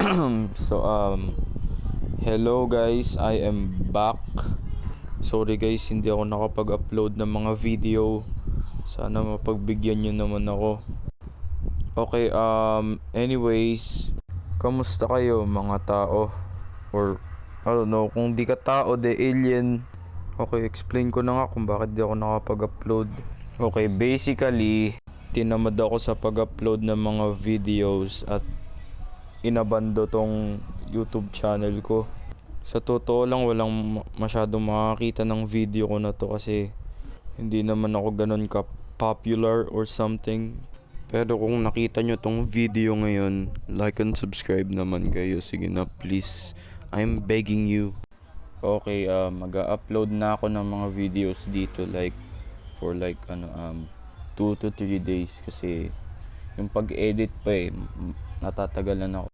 So hello guys, I am back. Sorry guys, hindi ako nakapag-upload ng mga video. Sana mapagbigyan nyo naman ako. Okay, anyways, kamusta kayo mga tao? Or I don't know, kung di ka tao, de alien. Okay, explain ko na nga kung bakit di ako nakapag-upload. Okay, basically, tinamad ako sa pag-upload ng mga videos at inabando tong YouTube channel ko. Sa totoo lang, walang masyadong makakita ng video ko na to kasi hindi naman ako ganun ka popular or something. Pero kung nakita nyo tong video ngayon, like and subscribe naman kayo. Sige na, please. I'm begging you. Okay, mag-upload na ako ng mga videos dito like for 2 to 3 days kasi yung pag-edit pa natatagal na ako.